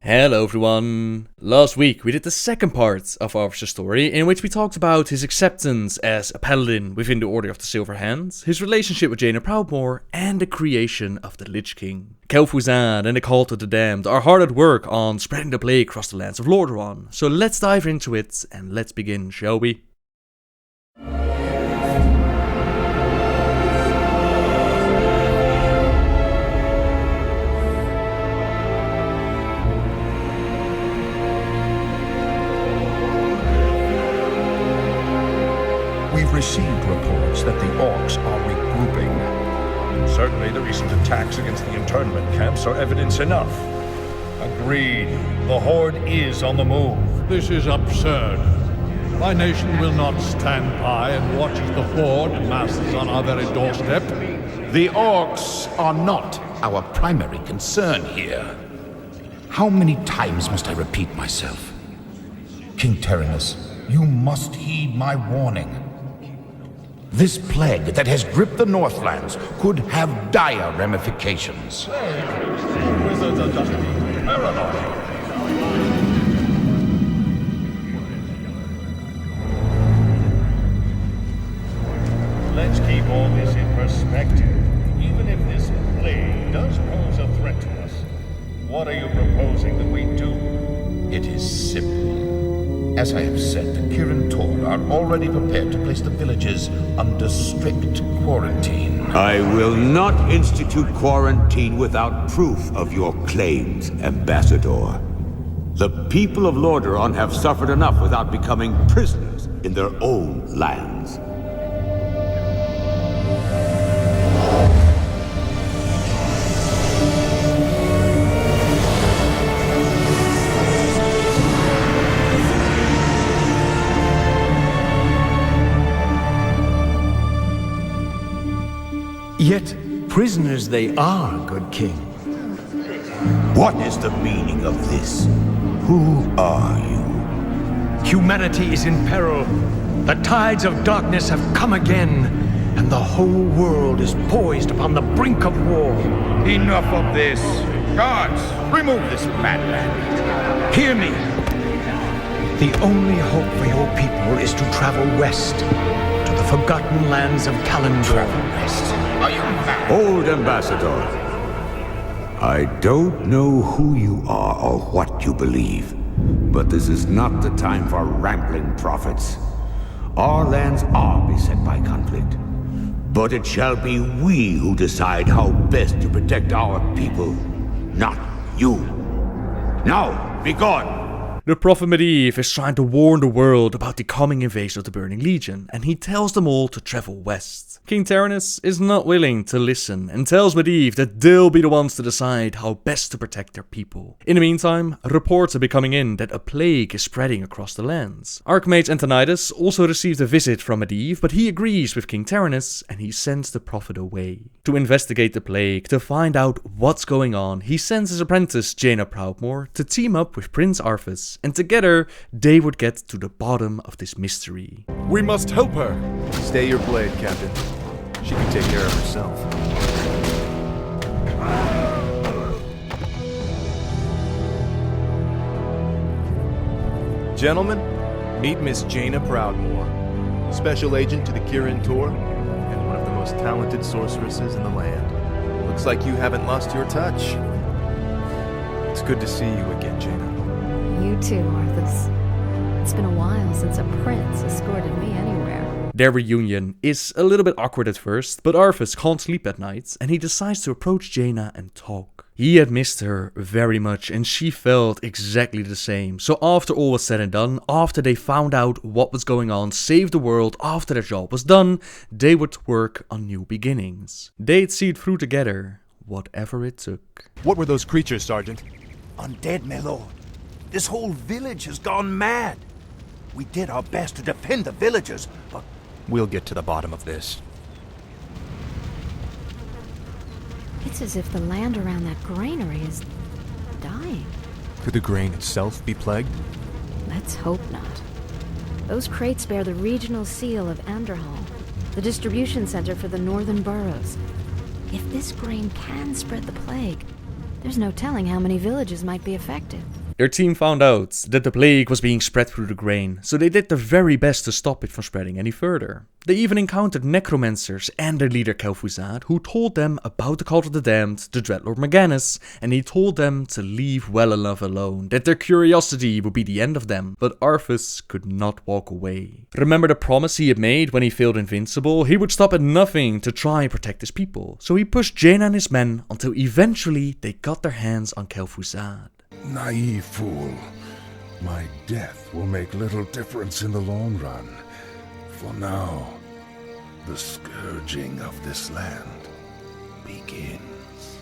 Hello everyone! Last week we did the second part of Arthas' story, in which we talked about his acceptance as a paladin within the Order of the Silver Hand, his relationship with Jaina Proudmoore, and the creation of the Lich King. Kel'thuzad and the Cult of the Damned are hard at work on spreading the plague across the lands of Lordaeron, so let's dive into it and let's begin, shall we? We've received reports that the orcs are regrouping. Certainly the recent attacks against the internment camps are evidence enough. Agreed. The Horde is on the move. This is absurd. My nation will not stand by and watch as the Horde masses on our very doorstep. The orcs are not our primary concern here. How many times must I repeat myself? King Tyrannus, you must heed my warning. This plague that has gripped the Northlands could have dire ramifications. Wizards are just being paranoid. Let's keep all this in perspective. Even if this plague does pose a threat to us, what are you proposing that we do? It is simple. As I have said, the Kirin Tor are already prepared to place the villages under strict quarantine. I will not institute quarantine without proof of your claims, Ambassador. The people of Lordaeron have suffered enough without becoming prisoners in their own lands. Yet prisoners they are, good king. What is the meaning of this? Who are you? Humanity is in peril. The tides of darkness have come again, and the whole world is poised upon the brink of war. Enough of this. Guards, remove this madman. Hear me. The only hope for your people is to travel west, to the forgotten lands of Kael'thas. Are you mad? Old Ambassador, I don't know who you are or what you believe, but this is not the time for rambling prophets. Our lands are beset by conflict, but it shall be we who decide how best to protect our people, not you. Now, be gone! The Prophet Medivh is trying to warn the world about the coming invasion of the Burning Legion, and he tells them all to travel west. King Tyrannus is not willing to listen and tells Medivh that they'll be the ones to decide how best to protect their people. In the meantime, reports are becoming in that a plague is spreading across the lands. Archmage Antonidas also received a visit from Medivh, but he agrees with King Tyrannus and he sends the Prophet away. To investigate the plague, to find out what's going on, he sends his apprentice Jaina Proudmoore to team up with Prince Arthas, and together they would get to the bottom of this mystery. We must help her! Stay your blade, Captain. She can take care of herself. Gentlemen, meet Miss Jaina Proudmoore, Special Agent to the Kirin Tor, and one of the most talented sorceresses in the land. Looks like you haven't lost your touch. It's good to see you again, Jaina. You too, Arthas. It's been a while since a prince escorted me anywhere. Their reunion is a little bit awkward at first, but Arthas can't sleep at night and he decides to approach Jaina and talk. He had missed her very much and she felt exactly the same. So after all was said and done, after they found out what was going on, saved the world, after their job was done, they would work on new beginnings. They'd see it through together, whatever it took. What were those creatures, Sergeant? Undead, my lord. This whole village has gone mad. We did our best to defend the villagers, but... We'll get to the bottom of this. It's as if the land around that granary is dying. Could the grain itself be plagued? Let's hope not. Those crates bear the regional seal of Anderhall, the distribution center for the northern boroughs. If this grain can spread the plague, there's no telling how many villages might be affected. Their team found out that the plague was being spread through the grain, so they did their very best to stop it from spreading any further. They even encountered necromancers and their leader Kel'thuzad, who told them about the cult of the damned, the Dreadlord Morgannus, and he told them to leave well enough alone, that their curiosity would be the end of them. But Arthas could not walk away. Remember the promise he had made when he failed Invincible? He would stop at nothing to try and protect his people. So he pushed Jaina and his men until eventually they got their hands on Kel'thuzad. Naive fool. My death will make little difference in the long run. For now, the scourging of this land begins.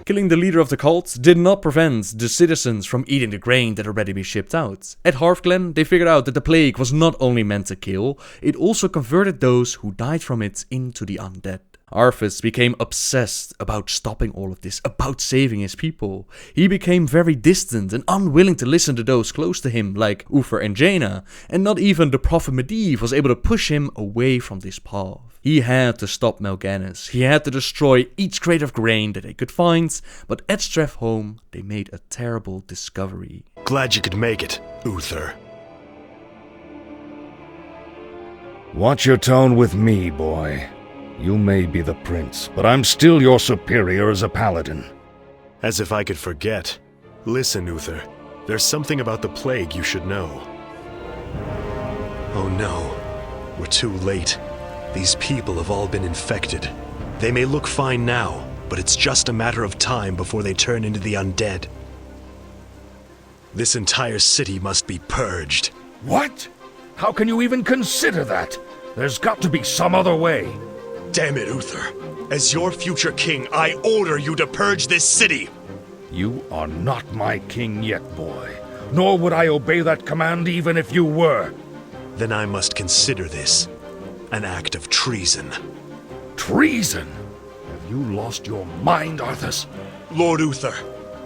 Killing the leader of the cult did not prevent the citizens from eating the grain that had already been shipped out. At Hearthglen, they figured out that the plague was not only meant to kill, it also converted those who died from it into the undead. Arthas became obsessed about stopping all of this, about saving his people. He became very distant and unwilling to listen to those close to him, like Uther and Jaina, and not even the Prophet Medivh was able to push him away from this path. He had to stop Morgannus, he had to destroy each crate of grain that they could find, but at Stratholme they made a terrible discovery. Glad you could make it, Uther. Watch your tone with me, boy. You may be the prince, but I'm still your superior as a paladin. As if I could forget. Listen, Uther. There's something about the plague you should know. Oh no. We're too late. These people have all been infected. They may look fine now, but it's just a matter of time before they turn into the undead. This entire city must be purged. What? How can you even consider that? There's got to be some other way. Damn it, Uther. As your future king, I order you to purge this city! You are not my king yet, boy. Nor would I obey that command even if you were. Then I must consider this an act of treason. Treason? Have you lost your mind, Arthas? Lord Uther,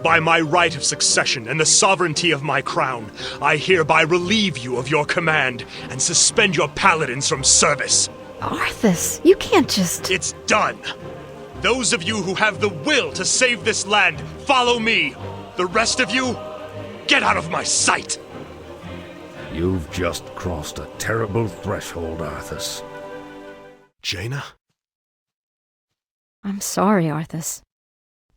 by my right of succession and the sovereignty of my crown, I hereby relieve you of your command and suspend your paladins from service. Arthas, you can't just... It's done! Those of you who have the will to save this land, follow me! The rest of you, get out of my sight! You've just crossed a terrible threshold, Arthas. Jaina? I'm sorry, Arthas.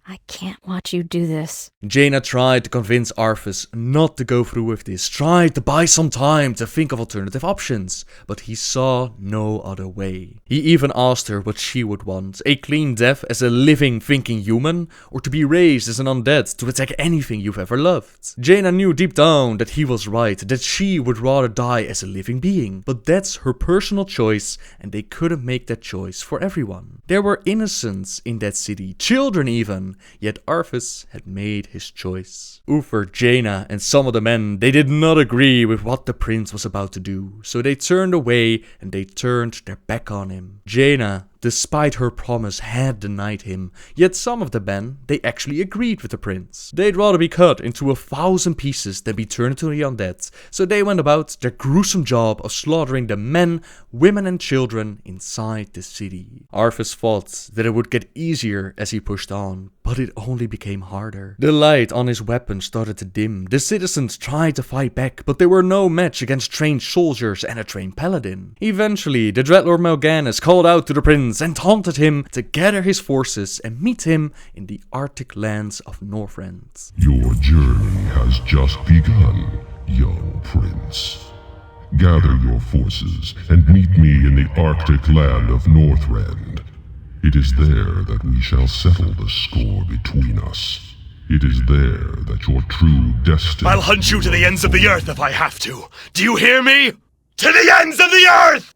I can't watch you do this. Jaina tried to convince Arthas not to go through with this, tried to buy some time to think of alternative options, but he saw no other way. He even asked her what she would want, a clean death as a living, thinking human, or to be raised as an undead to attack anything you've ever loved. Jaina knew deep down that he was right, that she would rather die as a living being, but that's her personal choice, and they couldn't make that choice for everyone. There were innocents in that city, children even, yet Arthas had made his choice. Uther, Jaina, and some of the men, they did not agree with what the prince was about to do, so they turned away and they turned their back on him. Jaina, despite her promise, had denied him, yet some of the men, they actually agreed with the prince. They'd rather be cut into 1,000 pieces than be turned into the undead, so they went about their gruesome job of slaughtering the men, women and children inside the city. Arthas thought that it would get easier as he pushed on, but it only became harder. The light on his weapon started to dim. The citizens tried to fight back, but they were no match against trained soldiers and a trained paladin. Eventually, the Dreadlord Morgannus called out to the prince and taunted him to gather his forces and meet him in the Arctic lands of Northrend. Your journey has just begun, young prince. Gather your forces and meet me in the Arctic land of Northrend. It is there that we shall settle the score between us. It is there that your true destiny... I'll hunt you to the ends of the earth if I have to. Do you hear me? To the ends of the earth!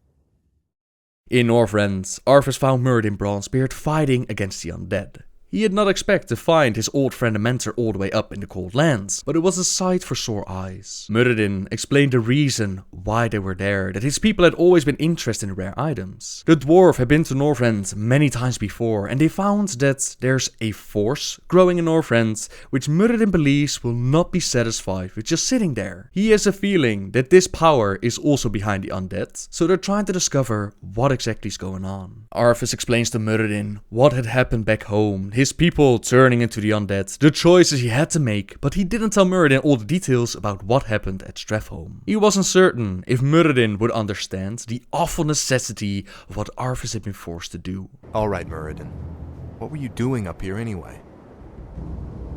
In Northrend, Arthas found Myrddin Bronzebeard fighting against the undead. He had not expected to find his old friend and mentor all the way up in the cold lands, but it was a sight for sore eyes. Muradin explained the reason why they were there, that his people had always been interested in rare items. The dwarf had been to Northrend many times before, and they found that there's a force growing in Northrend, which Muradin believes will not be satisfied with just sitting there. He has a feeling that this power is also behind the undead, so they're trying to discover what exactly is going on. Arthas explains to Muradin what had happened back home, his people turning into the undead, the choices he had to make, but he didn't tell Muradin all the details about what happened at Stratholme. He wasn't certain if Muradin would understand the awful necessity of what Arthas had been forced to do. Alright, Muradin. What were you doing up here anyway?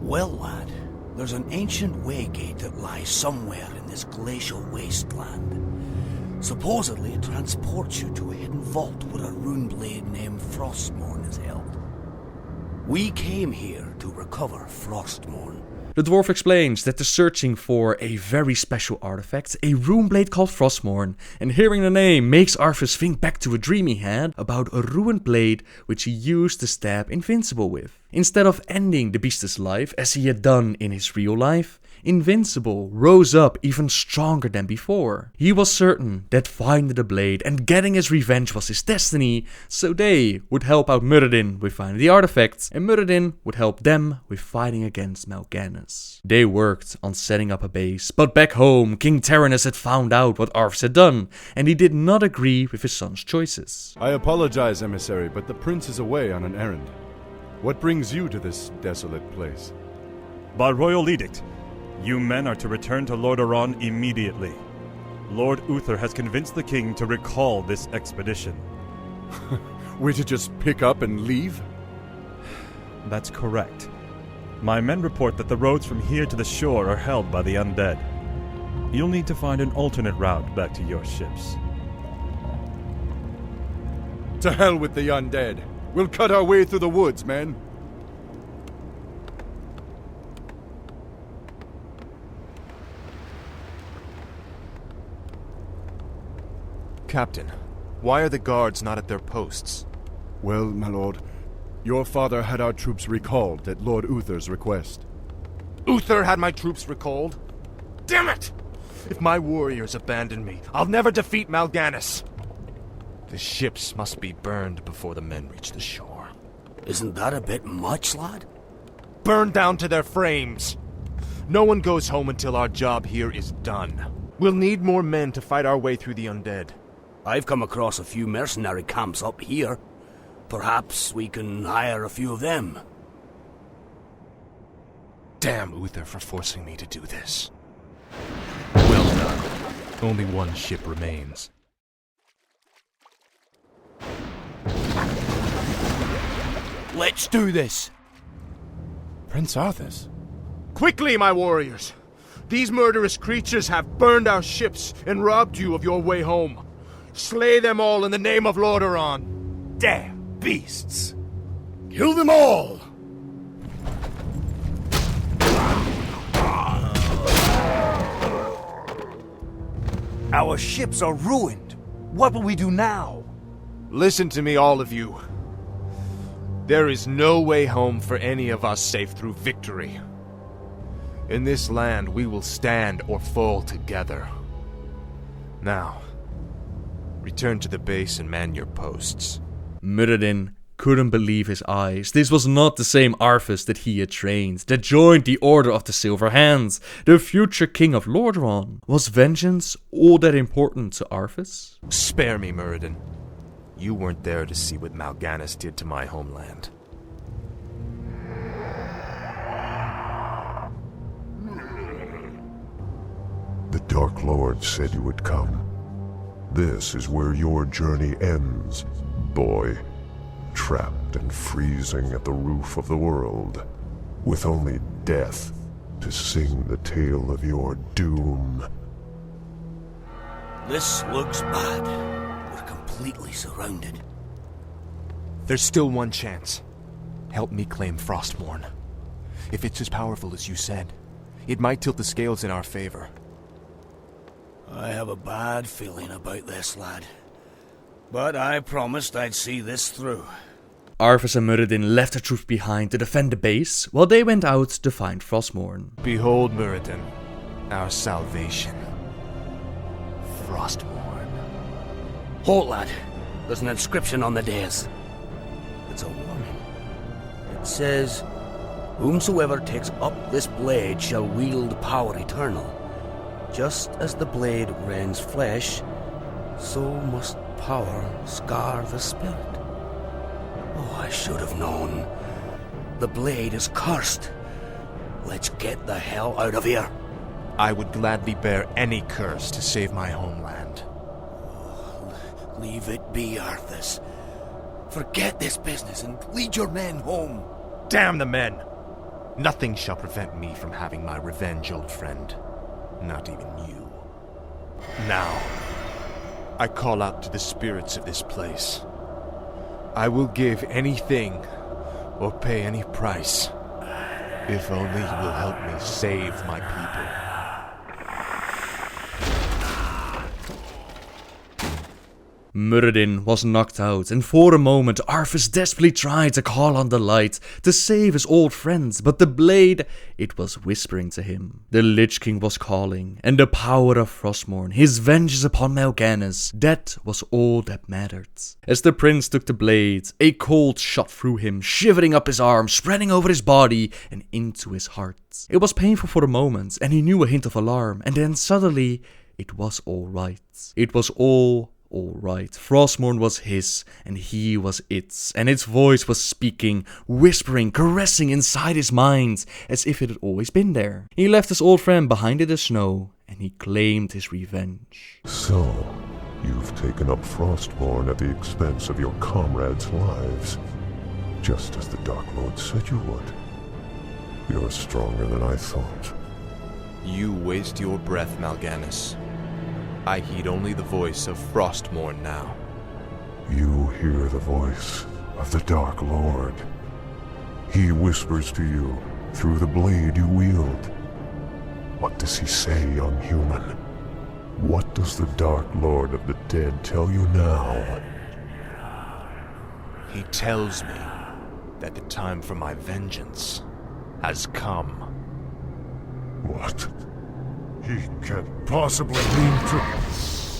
Well, lad, there's an ancient waygate that lies somewhere in this glacial wasteland. Supposedly it transports you to a hidden vault where a rune blade named Frostmourne is held. We came here to recover Frostmourne. The dwarf explains that they're searching for a very special artifact, a rune blade called Frostmourne, and hearing the name makes Arthas think back to a dream he had about a ruined blade which he used to stab Invincible with. Instead of ending the beast's life as he had done in his real life, Invincible rose up even stronger than before. He was certain that finding the blade and getting his revenge was his destiny, so they would help out Muradin with finding the artifacts, and Muradin would help them with fighting against Mal'Ganis. They worked on setting up a base, but back home, King Terenas had found out what Arthas had done, and he did not agree with his son's choices. I apologize, emissary, but the prince is away on an errand. What brings you to this desolate place? By royal edict, you men are to return to Lordaeron immediately. Lord Uther has convinced the king to recall this expedition. We're to just pick up and leave? That's correct. My men report that the roads from here to the shore are held by the undead. You'll need to find an alternate route back to your ships. To hell with the undead. We'll cut our way through the woods, men. Captain, why are the guards not at their posts? Well, my lord, your father had our troops recalled at Lord Uther's request. Uther had my troops recalled? Damn it! If my warriors abandon me, I'll never defeat Mal'Ganis. The ships must be burned before the men reach the shore. Isn't that a bit much, lad? Burned down to their frames. No one goes home until our job here is done. We'll need more men to fight our way through the undead. I've come across a few mercenary camps up here. Perhaps we can hire a few of them. Damn Uther for forcing me to do this. Well done. Only one ship remains. Let's do this! Prince Arthas? Quickly, my warriors! These murderous creatures have burned our ships and robbed you of your way home. Slay them all in the name of Lordaeron. Damn beasts! Kill them all! Our ships are ruined. What will we do now? Listen to me, all of you. There is no way home for any of us save through victory. In this land, we will stand or fall together. Now, return to the base and man your posts. Muradin couldn't believe his eyes. This was not the same Arthas that he had trained, that joined the Order of the Silver Hands, the future king of Lordaeron. Was vengeance all that important to Arthas? Spare me, Muradin. You weren't there to see what Mal'Ganis did to my homeland. The Dark Lord said you would come. This is where your journey ends, boy. Trapped and freezing at the roof of the world, with only death to sing the tale of your doom. This looks bad. We're completely surrounded. There's still one chance. Help me claim Frostmourne. If it's as powerful as you said, it might tilt the scales in our favor. I have a bad feeling about this, lad. But I promised I'd see this through. Arthas and Muradin left their troops behind to defend the base, while they went out to find Frostmourne. Behold, Muradin, our salvation. Frostmourne. Halt, lad. There's an inscription on the dais. It's a warning. It says, "Whomsoever takes up this blade shall wield power eternal. Just as the blade rends flesh, so must power scar the spirit." Oh, I should have known. The blade is cursed. Let's get the hell out of here. I would gladly bear any curse to save my homeland. Leave it be, Arthas. Forget this business and lead your men home. Damn the men! Nothing shall prevent me from having my revenge, old friend. Not even you. Now, I call out to the spirits of this place. I will give anything or pay any price, if only you will help me save my people. Muradin was knocked out, and for a moment Arthas desperately tried to call on the light to save his old friends, but the blade, it was whispering to him. The Lich King was calling, and the power of Frostmourne, his vengeance upon Mal'Ganis, that was all that mattered. As the prince took the blade, a cold shot through him, shivering up his arm, spreading over his body and into his heart. It was painful for a moment, and he knew a hint of alarm, and then suddenly it was all right. It was all right. Frostmourne was his, and he was its, and its voice was speaking, whispering, caressing inside his mind, as if it had always been there. He left his old friend behind in the snow, and he claimed his revenge. So, you've taken up Frostmourne at the expense of your comrades' lives, just as the Dark Lord said you would. You're stronger than I thought. You waste your breath, Mal'Ganis. I heed only the voice of Frostmourne now. You hear the voice of the Dark Lord. He whispers to you through the blade you wield. What does he say, young human? What does the Dark Lord of the Dead tell you now? He tells me that the time for my vengeance has come. What? He can't possibly mean to...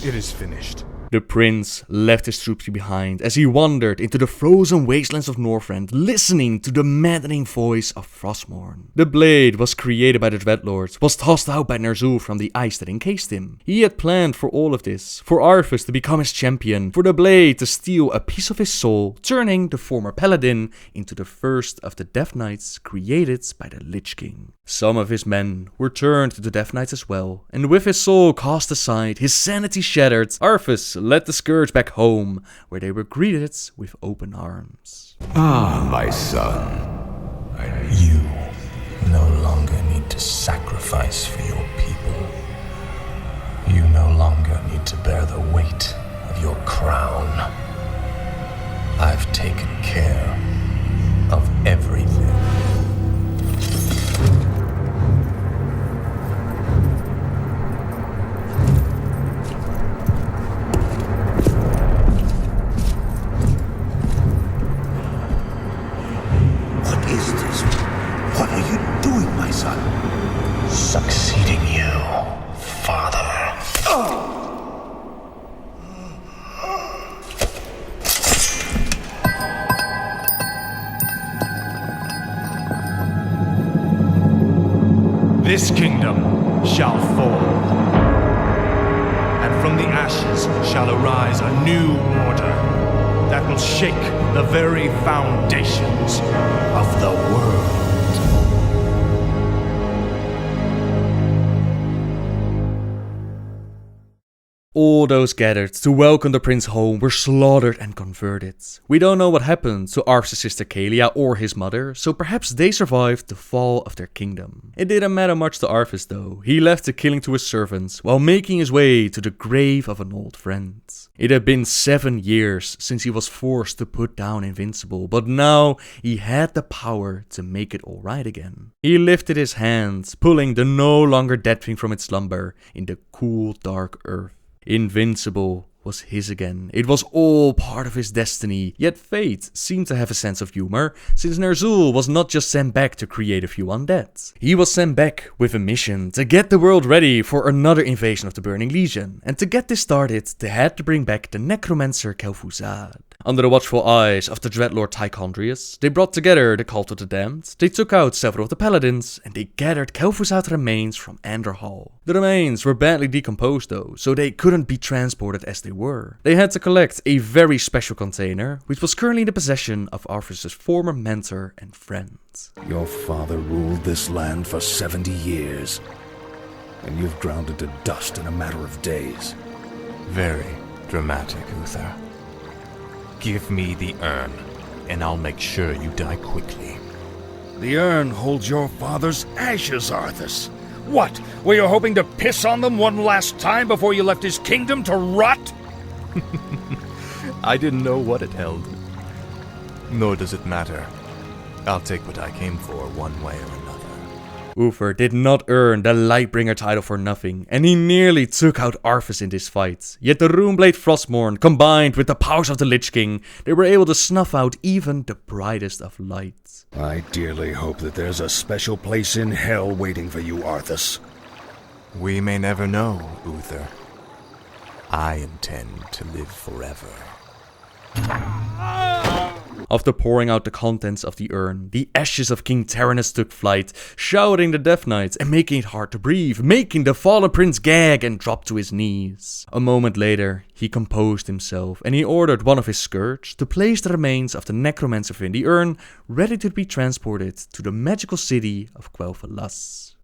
It is finished. The prince left his troops behind as he wandered into the frozen wastelands of Northrend, listening to the maddening voice of Frostmourne. The blade was created by the Dreadlords, was tossed out by Ner'zhul from the ice that encased him. He had planned for all of this, for Arthas to become his champion, for the blade to steal a piece of his soul, turning the former paladin into the first of the Death Knights created by the Lich King. Some of his men were turned to the Death Knights as well, and with his soul cast aside, his sanity shattered, Arthas led the Scourge back home, where they were greeted with open arms. Ah, my son. You no longer need to sacrifice for your people. You no longer need to bear the weight of your crown. I've taken care of everything. Succeeding you, Father. This kingdom shall fall, and from the ashes shall arise a new order that will shake the very foundations of the world. All those gathered to welcome the prince home were slaughtered and converted. We don't know what happened to Arthas' sister Kaelia or his mother, so perhaps they survived the fall of their kingdom. It didn't matter much to Arthas though. He left the killing to his servants while making his way to the grave of an old friend. It had been 7 years since he was forced to put down Invincible, but now he had the power to make it alright again. He lifted his hand, pulling the no longer dead thing from its slumber in the cool dark earth. Invincible was his again. It was all part of his destiny, yet fate seemed to have a sense of humor, since Ner'zhul was not just sent back to create a few undead. He was sent back with a mission to get the world ready for another invasion of the Burning Legion, and to get this started, they had to bring back the necromancer Kel'thuzad. Under the watchful eyes of the Dreadlord Tychondrius, they brought together the Cult of the Damned, they took out several of the paladins, and they gathered Kel'thuzad's remains from Anderhal. The remains were badly decomposed though, so they couldn't be transported as they were. They had to collect a very special container, which was currently in the possession of Arthas' former mentor and friend. Your father ruled this land for 70 years, and you've ground it to dust in a matter of days. Very dramatic, Uther. Give me the urn, and I'll make sure you die quickly. The urn holds your father's ashes, Arthas. What? Were you hoping to piss on them one last time before you left his kingdom to rot? I didn't know what it held. Nor does it matter. I'll take what I came for one way or another. Uther did not earn the Lightbringer title for nothing, and he nearly took out Arthas in this fight. Yet the Runeblade Frostmourne, combined with the powers of the Lich King, they were able to snuff out even the brightest of lights. I dearly hope that there's a special place in hell waiting for you, Arthas. We may never know, Uther. I intend to live forever. After pouring out the contents of the urn, the ashes of King Terenas took flight, shouting the Death Knights and making it hard to breathe, making the fallen prince gag and drop to his knees. A moment later, he composed himself and he ordered one of his scourge to place the remains of the necromancer in the urn, ready to be transported to the magical city of Quel'thelas.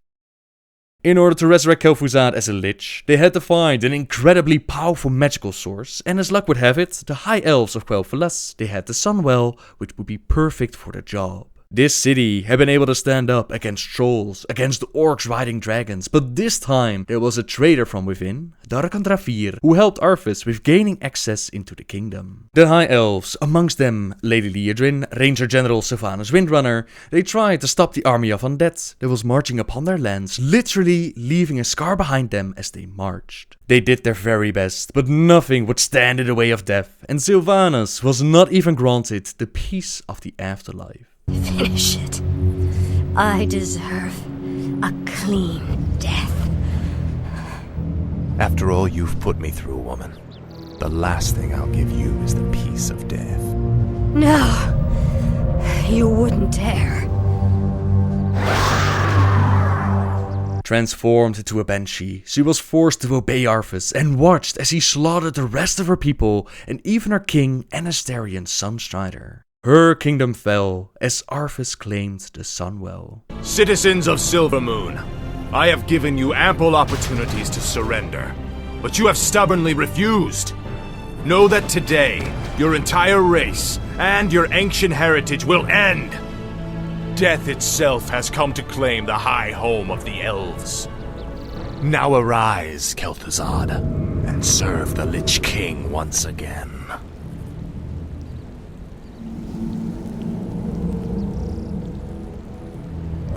In order to resurrect Kel'thuzad as a Lich, they had to find an incredibly powerful magical source, and as luck would have it, the High Elves of Quel'thelas, they had the Sunwell, which would be perfect for the job. This city had been able to stand up against trolls, against orcs riding dragons, but this time there was a traitor from within, Darkandravir, who helped Arthas with gaining access into the kingdom. The High Elves, amongst them Lady Liadrin, Ranger General Sylvanas Windrunner, they tried to stop the army of undead that was marching upon their lands, literally leaving a scar behind them as they marched. They did their very best, but nothing would stand in the way of death, and Sylvanas was not even granted the peace of the afterlife. Finish it. I deserve a clean death. After all you've put me through, woman, the last thing I'll give you is the peace of death. No, you wouldn't dare. Transformed into a banshee, she was forced to obey Arthas and watched as he slaughtered the rest of her people and even her king and Asterion Sunstrider. Her kingdom fell as Arthas claimed the Sunwell. Citizens of Silvermoon, I have given you ample opportunities to surrender, but you have stubbornly refused. Know that today, your entire race and your ancient heritage will end. Death itself has come to claim the high home of the elves. Now arise, Kel'thuzad, and serve the Lich King once again.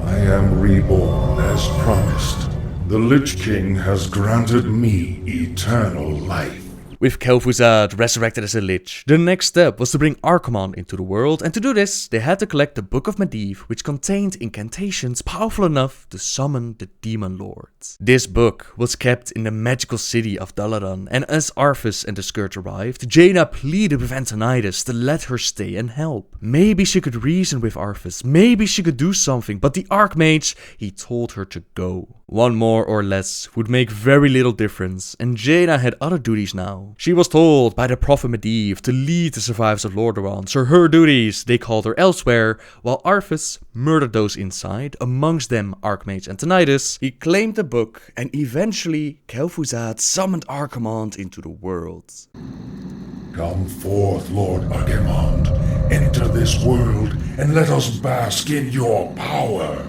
I am reborn as promised. The Lich King has granted me eternal life. With Kel'thuzad resurrected as a Lich, the next step was to bring Archimonde into the world, and to do this, they had to collect the Book of Medivh, which contained incantations powerful enough to summon the Demon Lords. This book was kept in the magical city of Dalaran, and as Arthas and the Scourge arrived, Jaina pleaded with Antonidas to let her stay and help. Maybe she could reason with Arthas, maybe she could do something, but the Archmage, he told her to go. One more or less would make very little difference, and Jaina had other duties now. She was told by the Prophet Medivh to lead the survivors of Lordaeron, so her duties, they called her elsewhere, while Arthas murdered those inside, amongst them Archmage Antonidas. He claimed the book, and eventually Kel'thuzad summoned Archimonde into the world. Come forth, Lord Archimonde. Enter this world, and let us bask in your power.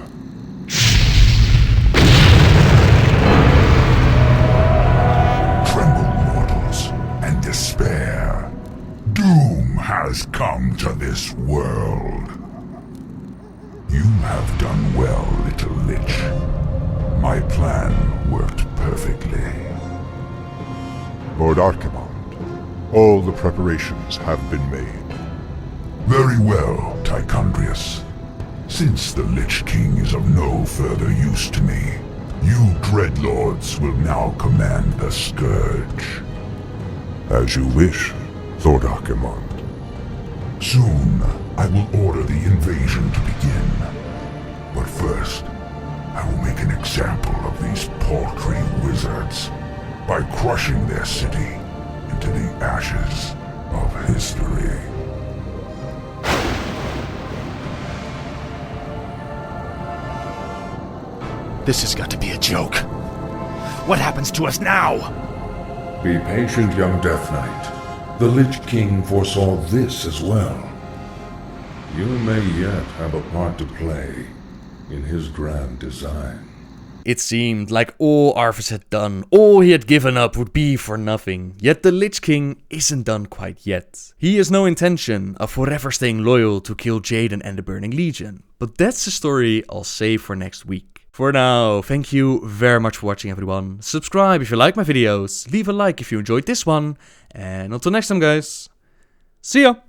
Despair. Doom has come to this world. You have done well, little Lich. My plan worked perfectly. Lord Archimonde, All the preparations have been made. Very well, Tychondrius. Since the Lich King is of no further use to me, you Dreadlords will now command the Scourge. As you wish, Lord Archimond. Soon, I will order the invasion to begin. But first, I will make an example of these paltry wizards by crushing their city into the ashes of history. This has got to be a joke. What happens to us now? Be patient, young Death Knight. The Lich King foresaw this as well. You may yet have a part to play in his grand design. It seemed like all Arthas had done, all he had given up would be for nothing. Yet the Lich King isn't done quite yet. He has no intention of forever staying loyal to kill Jaden and the Burning Legion. But that's a story I'll save for next week. For now, thank you very much for watching, everyone. Subscribe if you like my videos, leave a like if you enjoyed this one, and until next time, guys, see ya!